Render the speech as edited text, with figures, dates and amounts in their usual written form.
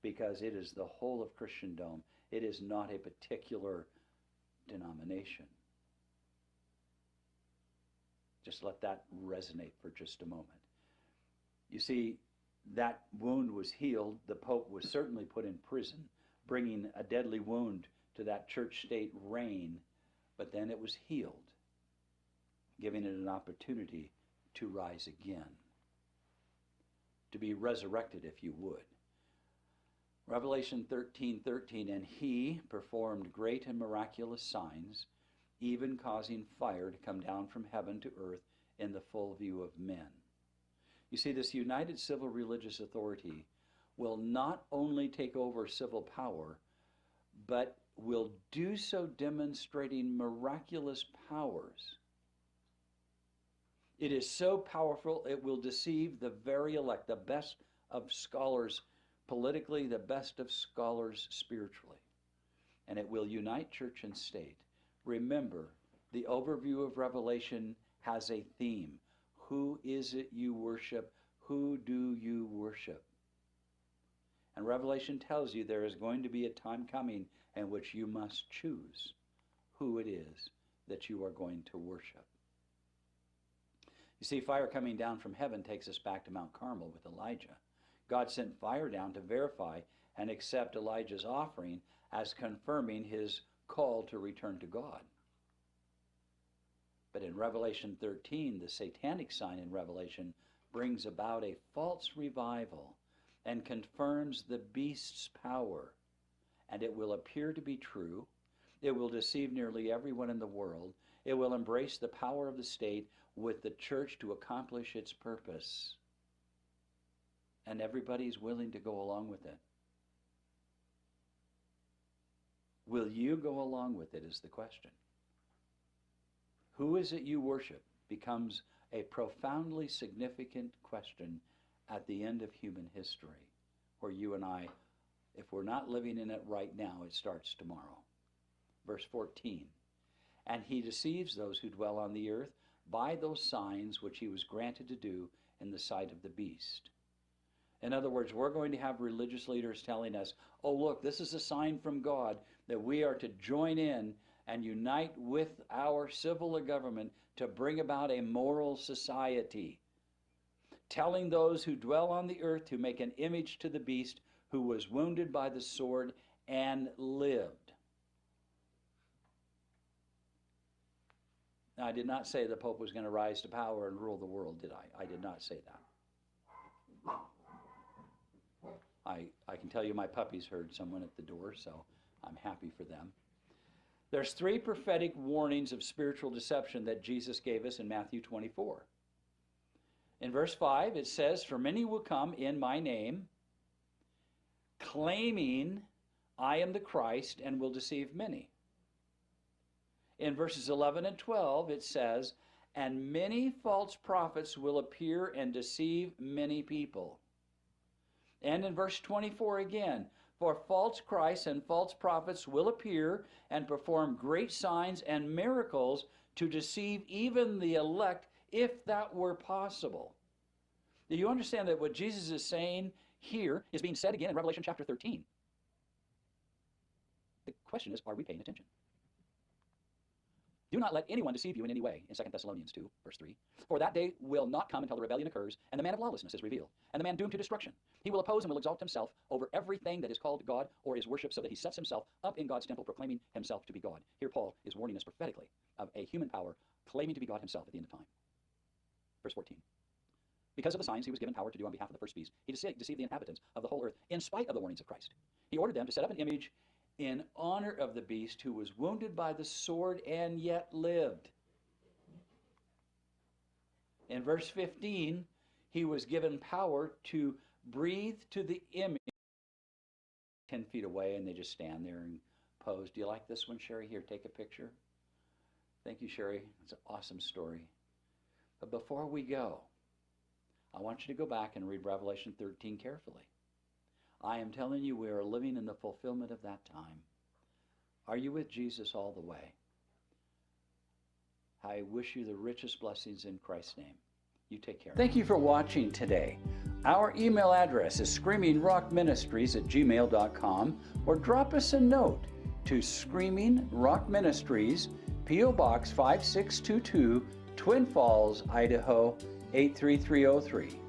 because it is the whole of Christendom. It is not a particular denomination. Just let that resonate for just a moment. You see, that wound was healed. The Pope was certainly put in prison, bringing a deadly wound to that church-state reign, but then it was healed, giving it an opportunity to rise again, to be resurrected, if you would. Revelation 13:13, and he performed great and miraculous signs, even causing fire to come down from heaven to earth in the full view of men. You see, this united civil religious authority will not only take over civil power, but will do so demonstrating miraculous powers. It is so powerful, it will deceive the very elect, the best of scholars politically, the best of scholars spiritually. And it will unite church and state. Remember, the overview of Revelation has a theme. Who is it you worship? Who do you worship? And Revelation tells you there is going to be a time coming in which you must choose who it is that you are going to worship. You see, fire coming down from heaven takes us back to Mount Carmel with Elijah. God sent fire down to verify and accept Elijah's offering as confirming his call to return to God. But in Revelation 13, the satanic sign in Revelation brings about a false revival and confirms the beast's power. And it will appear to be true. It will deceive nearly everyone in the world. It will embrace the power of the state with the church to accomplish its purpose. And everybody's willing to go along with it. Will you go along with it is the question. Who is it you worship becomes a profoundly significant question at the end of human history, where you and I, if we're not living in it right now, it starts tomorrow. Verse 14, and he deceives those who dwell on the earth by those signs which he was granted to do in the sight of the beast. In other words, we're going to have religious leaders telling us, oh look, this is a sign from God that we are to join in and unite with our civil government to bring about a moral society. Telling those who dwell on the earth to make an image to the beast who was wounded by the sword and lived. Now, I did not say the Pope was going to rise to power and rule the world, did I? I did not say that. I can tell you my puppies heard someone at the door, so I'm happy for them. There's 3 prophetic warnings of spiritual deception that Jesus gave us in Matthew 24. In verse 5, it says, for many will come in my name, claiming I am the Christ, and will deceive many. In verses 11 and 12, it says, and many false prophets will appear and deceive many people. And in verse 24 again, for false Christs and false prophets will appear and perform great signs and miracles to deceive even the elect, if that were possible. Do you understand that what Jesus is saying here is being said again in Revelation chapter 13? The question is, are we paying attention? Do not let anyone deceive you in any way, in 2 Thessalonians 2, verse 3. For that day will not come until the rebellion occurs, and the man of lawlessness is revealed, and the man doomed to destruction. He will oppose and will exalt himself over everything that is called God or is worshipped, so that he sets himself up in God's temple, proclaiming himself to be God. Here Paul is warning us prophetically of a human power claiming to be God himself at the end of time. Verse 14. Because of the signs he was given power to do on behalf of the first beast, he deceived the inhabitants of the whole earth in spite of the warnings of Christ. He ordered them to set up an image in honor of the beast who was wounded by the sword and yet lived. In verse 15, he was given power to breathe to the image 10 feet away, and they just stand there and pose. Do you like this one, Sherry? Here, take a picture. Thank you, Sherry. It's an awesome story. But before we go, I want you to go back and read Revelation 13 carefully. I am telling you, we are living in the fulfillment of that time. Are you with Jesus all the way? I wish you the richest blessings in Christ's name. You take care. Thank you for watching today. Our email address is screamingrockministries@gmail.com, or drop us a note to Screaming Rock Ministries, P.O. Box 5622, Twin Falls, Idaho 83303.